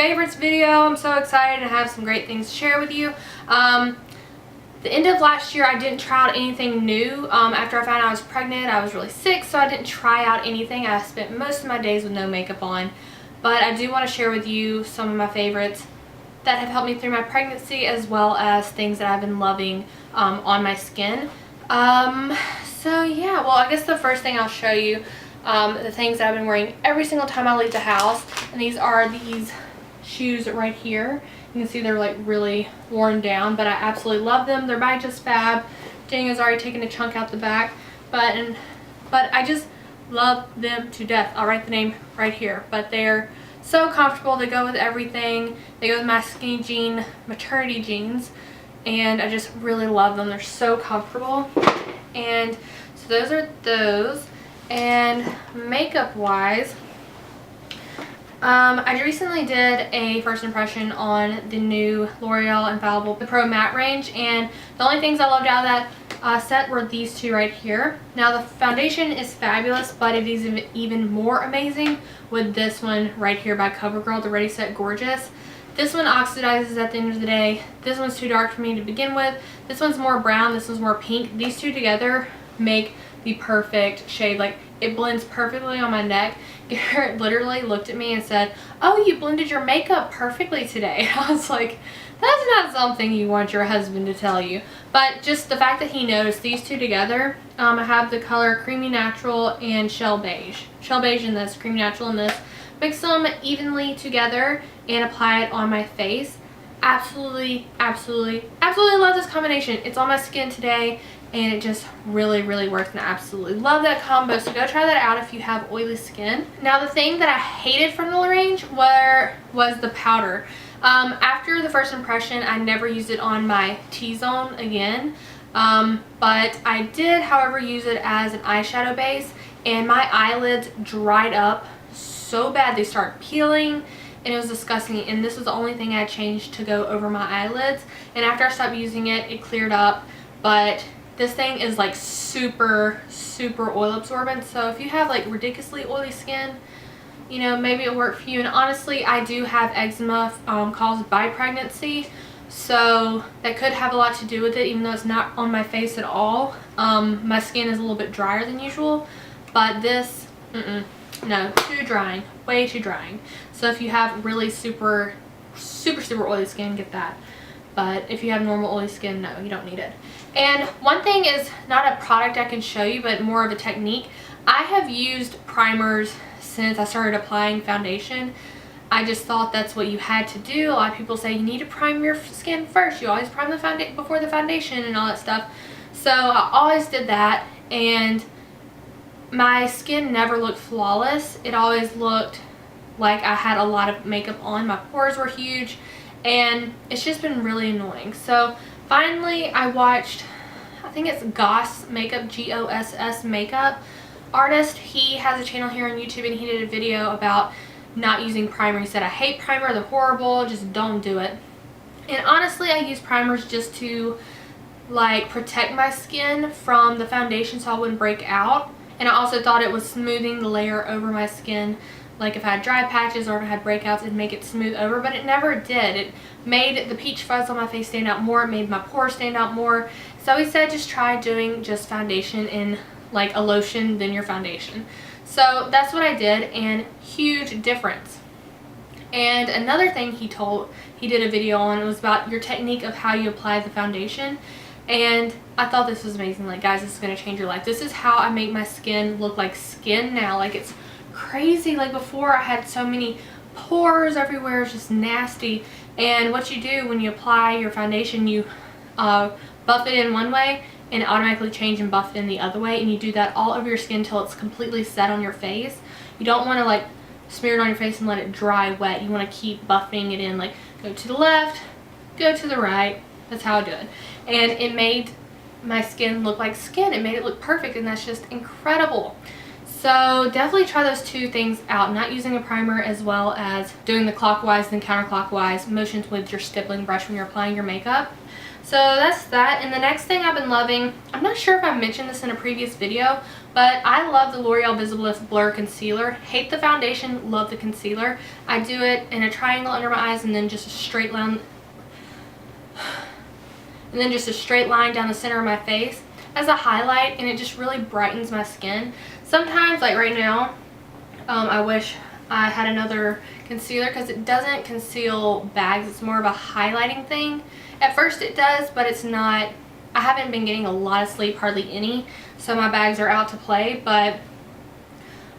favorites video. I'm so excited to have some great things to share with you. The end of last year I didn't try out anything new. After I found out I was pregnant, I was really sick, so I didn't try out anything. I spent most of my days with no makeup on. But I do want to share with you some of my favorites that have helped me through my pregnancy, as well as things that I've been loving on my skin. So yeah, well, I guess the first thing I'll show you, the things that I've been wearing every single time I leave the house, and these are these shoes right here. You can see they're like really worn down, but I absolutely love them. They're by JUSTFAB. Django's already taken a chunk out the back, but I just love them to death. I'll write the name right here, but they're so comfortable. They go with everything. They go with my skinny jean maternity jeans, and I just really love them. They're so comfortable. And so those are those. And makeup wise, I recently did a first impression on the new L'Oreal Infallible Pro Matte range, and the only things I loved out of that set were these two right here. Now the foundation is fabulous, but it is even more amazing with this one right here by CoverGirl, the Ready Set Gorgeous. This one oxidizes at the end of the day. This one's too dark for me to begin with. This one's more brown, this one's more pink. These two together make the perfect shade. Like, it blends perfectly on my neck. Garrett literally looked at me and said, "Oh, you blended your makeup perfectly today." I was like, that's not something you want your husband to tell you. But just the fact that he noticed these two together, I have the color Creamy Natural and Shell Beige. Shell Beige in this, Creamy Natural in this. Mix them evenly together and apply it on my face. Absolutely, absolutely, absolutely love this combination. It's on my skin today, and it just really, really works, and I absolutely love that combo. So go try that out if you have oily skin. Now the thing that I hated from the range was the powder. After the first impression, I never used it on my T-zone again. But I did, however, use it as an eyeshadow base, and my eyelids dried up so bad. They started peeling, and it was disgusting, and this was the only thing I changed to go over my eyelids. And after I stopped using it, it cleared up. But this thing is like super, super oil absorbent, so if you have like ridiculously oily skin, you know, maybe it'll work for you. And honestly, I do have eczema caused by pregnancy, so that could have a lot to do with it, even though it's not on my face at all. My skin is a little bit drier than usual, but this, no, too drying, way too drying. So if you have really super, super, super oily skin, get that. But if you have normal oily skin, no, you don't need it. And one thing is not a product I can show you, but more of a technique. I have used primers since I started applying foundation. I just thought that's what you had to do. A lot of people say you need to prime your skin first. You always prime the foundation before the foundation and all that stuff. So I always did that, and my skin never looked flawless. It always looked like I had a lot of makeup on. My pores were huge, and it's just been really annoying. So finally I watched, I think it's Goss Makeup, Goss Makeup artist. He has a channel here on YouTube, and he did a video about not using primer. He said, "I hate primer, they're horrible, just don't do it." And honestly, I use primers just to like protect my skin from the foundation so I wouldn't break out. And I also thought it was smoothing the layer over my skin. Like if I had dry patches or if I had breakouts, it'd make it smooth over, but it never did. It made the peach fuzz on my face stand out more. It made my pores stand out more. So he said just try doing just foundation in like a lotion than your foundation. So that's what I did, and huge difference. And another thing he did a video on, it was about your technique of how you apply the foundation. And I thought this was amazing. Like, guys, this is going to change your life. This is how I make my skin look like skin now. Like, it's crazy. Like before, I had so many pores everywhere. It's just nasty. And what you do when you apply your foundation, you buff it in one way and automatically change and buff it in the other way, and you do that all over your skin until it's completely set on your face. You don't want to like smear it on your face and let it dry wet. You want to keep buffing it in, like go to the left, go to the right. That's how I do it. And it made my skin look like skin. It made it look perfect, and that's just incredible. So definitely try those two things out, not using a primer, as well as doing the clockwise and counterclockwise motions with your stippling brush when you're applying your makeup. So that's that. And the next thing I've been loving, I'm not sure if I mentioned this in a previous video, But I love the L'Oreal Visibless Blur Concealer. Hate the foundation, love the concealer. I do it in a triangle under my eyes and then just a straight line, down the center of my face as a highlight, and it just really brightens my skin. Sometimes, like right now, I wish I had another concealer because it doesn't conceal bags. It's more of a highlighting thing. At first it does, but it's not. I haven't been getting a lot of sleep, hardly any, so my bags are out to play. But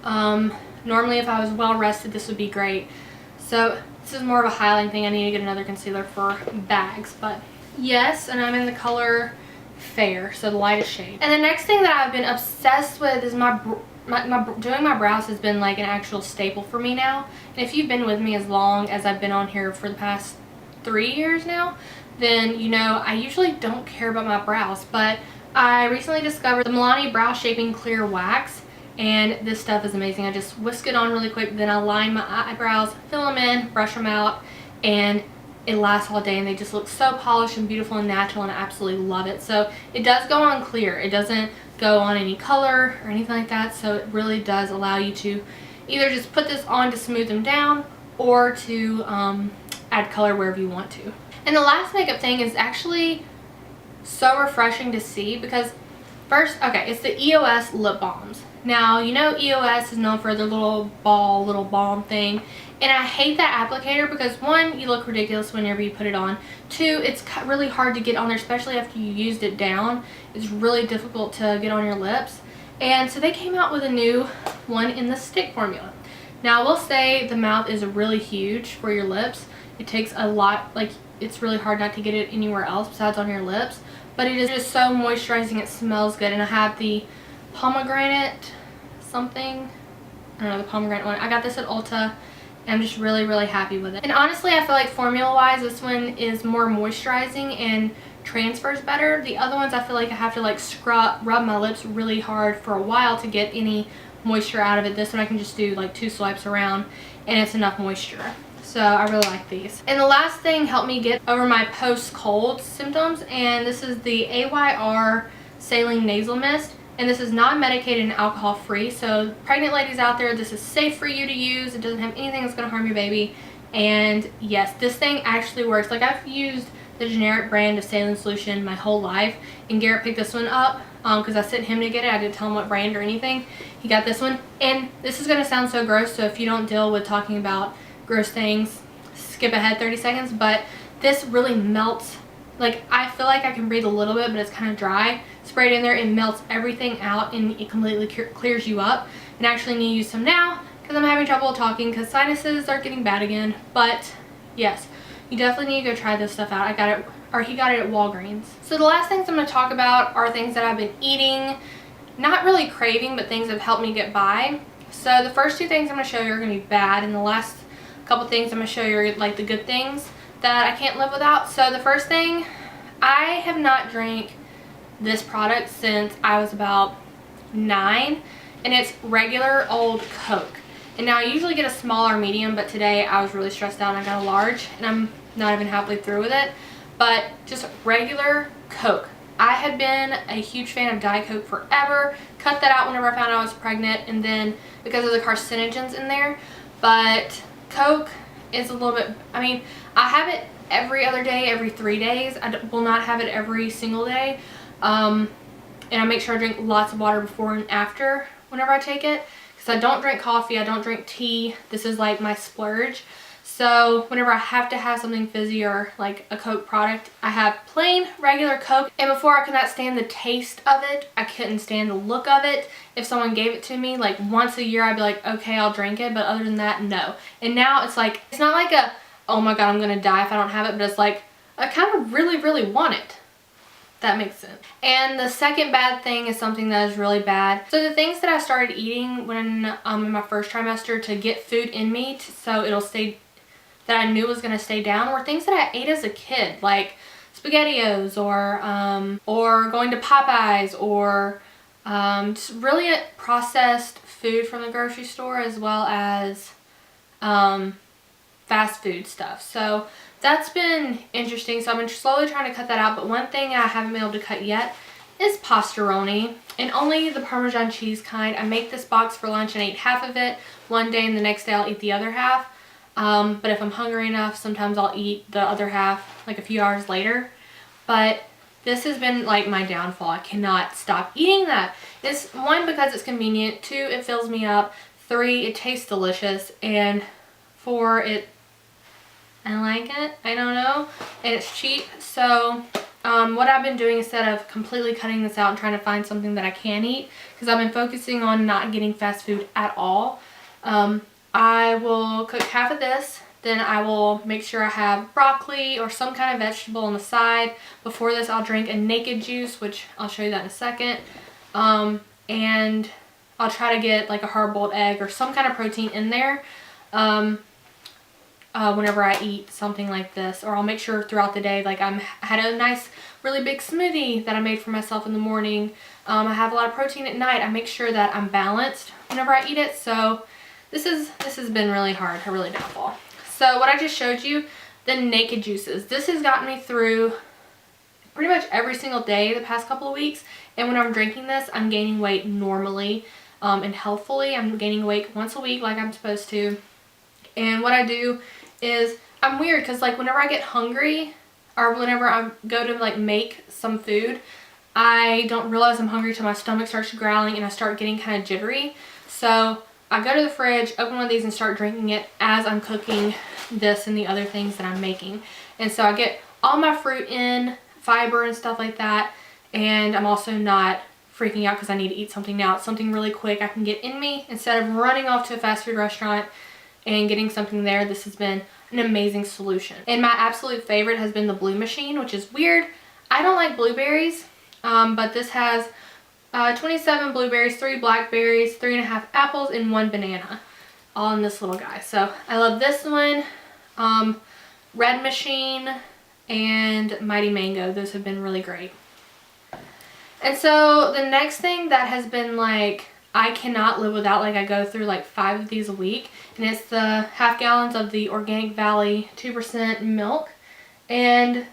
normally if I was well rested, this would be great. So this is more of a highlighting thing. I need to get another concealer for bags, but yes, and I'm in the color Fair, so the lightest shade. And the next thing that I've been obsessed with is doing my brows has been like an actual staple for me now. And if you've been with me as long as I've been on here for the past 3 years now, then you know I usually don't care about my brows. But I recently discovered the Milani Brow Shaping Clear Wax, and this stuff is amazing. I just whisk it on really quick, then I line my eyebrows, fill them in, brush them out, and it lasts all day, and they just look so polished and beautiful and natural, and I absolutely love it. So it does go on clear. It doesn't go on any color or anything like that, so it really does allow you to either just put this on to smooth them down or to add color wherever you want to. And the last makeup thing is actually so refreshing to see because first, okay, it's the EOS lip balms. Now, you know EOS is known for their little balm thing, and I hate that applicator because one, you look ridiculous whenever you put it on. Two, it's really hard to get on there, especially after you used it down. It's really difficult to get on your lips. And so they came out with a new one in the stick formula. Now, I will say the mouth is really huge for your lips. It takes a lot, like it's really hard not to get it anywhere else besides on your lips. But it is just so moisturizing, it smells good. And I have the pomegranate something, I don't know, the pomegranate one. I got this at Ulta. I'm just really happy with it. And honestly, I feel like formula wise this one is more moisturizing and transfers better. The other ones I feel like I have to like rub my lips really hard for a while to get any moisture out of it. This one I can just do like 2 swipes around and it's enough moisture. So I really like these. And the last thing helped me get over my post-cold symptoms, and this is the AYR Saline Nasal Mist. And this is non-medicated and alcohol free, so pregnant ladies out there, this is safe for you to use. It doesn't have anything that's going to harm your baby. And yes, this thing actually works. Like, I've used the generic brand of saline solution my whole life, and Garrett picked this one up because I sent him to get it. I didn't tell him what brand or anything. He got this one, and this is going to sound so gross, so if you don't deal with talking about gross things, skip ahead 30 seconds, but this really melts. Like, I feel like I can breathe a little bit, but it's kind of dry. Spray it in there, it melts everything out, and it completely clears you up. And I actually need to use some now because I'm having trouble talking because sinuses are getting bad again. But yes, you definitely need to go try this stuff out. I got it, or he got it at Walgreens. So the last things I'm going to talk about are things that I've been eating, not really craving, but things that have helped me get by. So the first 2 things I'm going to show you are going to be bad, and the last couple things I'm going to show you are like the good things that I can't live without. So the first thing, I have not drank this product since I was about 9, and it's regular old Coke. And now I usually get a small or medium, but today I was really stressed out and I got a large, and I'm not even halfway through with it. But just regular Coke. I had been a huge fan of Diet Coke forever, cut that out whenever I found out I was pregnant, and then because of the carcinogens in there. But Coke is a little bit, I mean, I have it every other day, every 3 days. I will not have it every single day. And I make sure I drink lots of water before and after whenever I take it, because I don't drink coffee, I don't drink tea. This is like my splurge. So whenever I have to have something fizzy or like a Coke product, I have plain regular Coke. And before I could not stand the taste of it, I couldn't stand the look of it. If someone gave it to me like once a year, I'd be like, okay, I'll drink it, but other than that, no. And now it's like, it's not like a, oh my god, I'm gonna die if I don't have it, but it's like, I kind of really want it. That makes sense. And the second bad thing is something that is really bad. So the things that I started eating when in my first trimester to get food in me so it'll stay, that I knew was going to stay down, were things that I ate as a kid, like SpaghettiOs or going to Popeyes, or just really processed food from the grocery store, as well as fast food stuff. So that's been interesting. So I've been slowly trying to cut that out, but one thing I haven't been able to cut yet is pastaroni, and only the Parmesan cheese kind. I make this box for lunch and I eat half of it one day, and the next day I'll eat the other half. But if I'm hungry enough, sometimes I'll eat the other half like a few hours later. But this has been like my downfall. I cannot stop eating that. It's one, because it's convenient. Two, it fills me up. Three, it tastes delicious. And four, I like it. I don't know. And it's cheap. So what I've been doing, instead of completely cutting this out and trying to find something that I can eat, because I've been focusing on not getting fast food at all, I will cook half of this. Then I will make sure I have broccoli or some kind of vegetable on the side. Before this, I'll drink a naked juice, which I'll show you that in a second. And I'll try to get like a hard-boiled egg or some kind of protein in there whenever I eat something like this. Or I'll make sure throughout the day, like I had a nice, really big smoothie that I made for myself in the morning. I have a lot of protein at night. I make sure that I'm balanced whenever I eat it. So this has been really hard, a really downfall. So what I just showed you, the naked juices, this has gotten me through pretty much every single day the past couple of weeks. And when I'm drinking this, I'm gaining weight normally and healthfully. I'm gaining weight once a week like I'm supposed to. And what I do is, I'm weird because like whenever I get hungry or whenever I go to like make some food, I don't realize I'm hungry till my stomach starts growling and I start getting kind of jittery. So I go to the fridge, open one of these, and start drinking it as I'm cooking this and the other things that I'm making. And so I get all my fruit in, fiber and stuff like that, and I'm also not freaking out because I need to eat something now. It's something really quick I can get in me instead of running off to a fast food restaurant and getting something there. This has been an amazing solution. And my absolute favorite has been the Blue Machine, which is weird. I don't like blueberries, but this has 27 blueberries, 3 blackberries, 3.5 apples, and 1 banana, all in this little guy. So I love this one, Red Machine, and Mighty Mango. Those have been really great. And so the next thing that has been like, I cannot live without, like I go through like 5 of these a week, and it's the half gallons of the Organic Valley 2% milk. And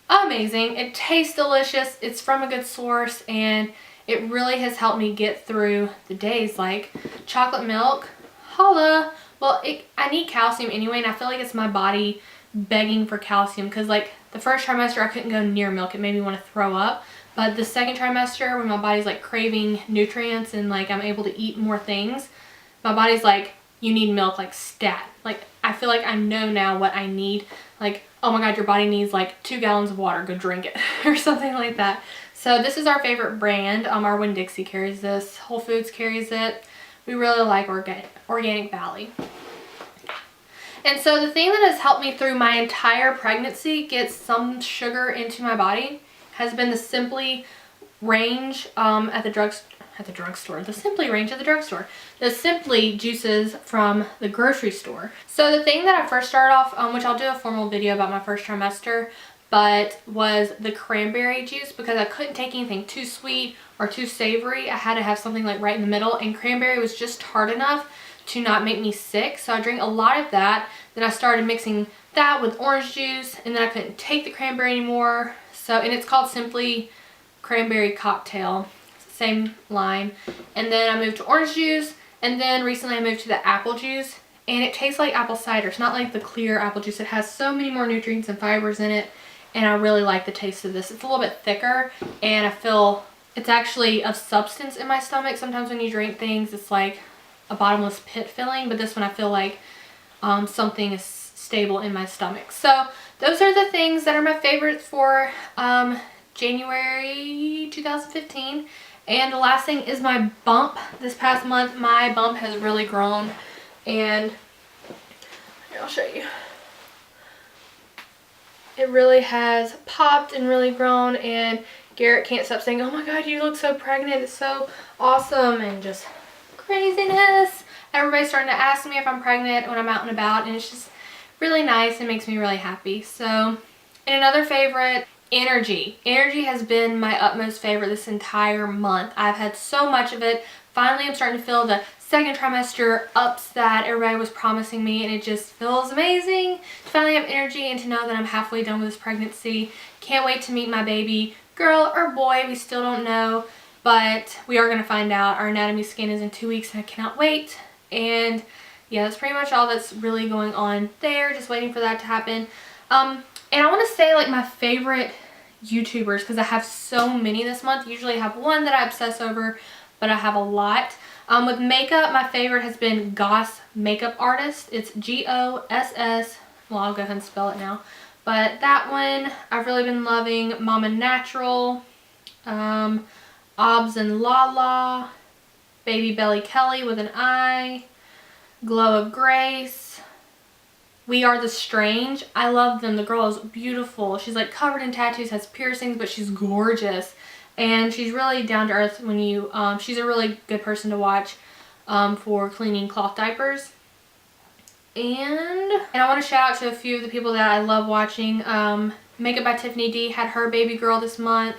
amazing. It tastes delicious. It's from a good source, and it really has helped me get through the days. Like chocolate milk, holla. Well, I need calcium anyway, and I feel like it's my body begging for calcium, because like the first trimester I couldn't go near milk. It made me want to throw up. But the second trimester, when my body's like craving nutrients and like I'm able to eat more things, my body's like, you need milk like stat. Like I feel like I know now what I need. Like, oh my God, your body needs like 2 gallons of water, go drink it or something like that. So this is our favorite brand. Our Winn-Dixie carries this. Whole Foods carries it. We really like Organic Valley. And so the thing that has helped me through my entire pregnancy get some sugar into my body has been the Simply range at the drugstore. The Simply range at the drugstore. The Simply juices from the grocery store. So the thing that I first started off, which I'll do a formal video about my first trimester, but was the cranberry juice, because I couldn't take anything too sweet or too savory. I had to have something like right in the middle, and cranberry was just hard enough to not make me sick. So I drank a lot of that. Then I started mixing that with orange juice, and then I couldn't take the cranberry anymore. So, and it's called Simply Cranberry Cocktail, same line. And then I moved to orange juice, and then recently I moved to the apple juice, and it tastes like apple cider. It's not like the clear apple juice. It has so many more nutrients and fibers in it, and I really like the taste of this. It's a little bit thicker, and I feel it's actually of substance in my stomach. Sometimes when you drink things, it's like a bottomless pit filling, but this one I feel like something is stable in my stomach. So those are the things that are my favorites for January 2015. And the last thing is my bump. This past month, my bump has really grown, and here, I'll show you. It really has popped and really grown, and Garrett can't stop saying, oh my God, you look so pregnant, it's so awesome, and just craziness. Everybody's starting to ask me if I'm pregnant when I'm out and about, and it's just really nice and makes me really happy. So, and another favorite, energy. Energy has been my utmost favorite this entire month. I've had so much of it. Finally, I'm starting to feel the second trimester ups that everybody was promising me, and it just feels amazing to finally have energy and to know that I'm halfway done with this pregnancy. Can't wait to meet my baby girl or boy. We still don't know, but we are going to find out. Our anatomy scan is in 2 weeks and I cannot wait. And yeah, that's pretty much all that's really going on there. Just waiting for that to happen. And I want to say like my favorite YouTubers, because I have so many this month. Usually I have one that I obsess over, but I have a lot. With makeup, my favorite has been Goss Makeup Artist. It's Goss. Well, I'll go ahead and spell it now. But that one I've really been loving. Mama Natural, Obs and Lala, Baby Belly Kelly with an I, Glow of Grace, We Are the Strange. I love them. The girl is beautiful. She's like covered in tattoos, has piercings, but she's gorgeous. And she's really down to earth when you, she's a really good person to watch for cleaning cloth diapers. And I want to shout out to a few of the people that I love watching. Makeup by Tiffany D had her baby girl this month.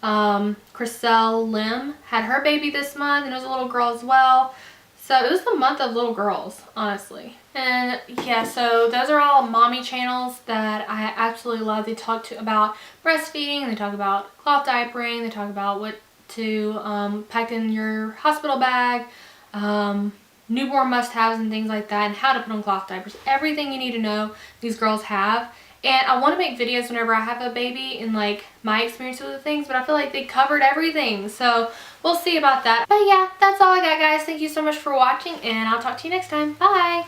Chriselle Lim had her baby this month, and it was a little girl as well. So it was the month of little girls, honestly. And yeah, so those are all mommy channels that I absolutely love. They talk about breastfeeding, they talk about cloth diapering, they talk about what to pack in your hospital bag, newborn must-haves and things like that, and how to put on cloth diapers. Everything you need to know, these girls have. And I want to make videos whenever I have a baby and like my experience with the things, but I feel like they covered everything. So we'll see about that. But yeah, that's all I got, guys. Thank you so much for watching, and I'll talk to you next time. Bye!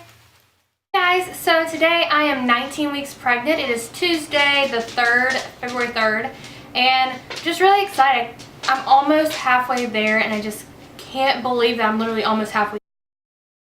Guys, so today I am 19 weeks pregnant. It is Tuesday the 3rd, February 3rd, and just really excited. I'm almost halfway there, and I just can't believe that I'm literally almost halfway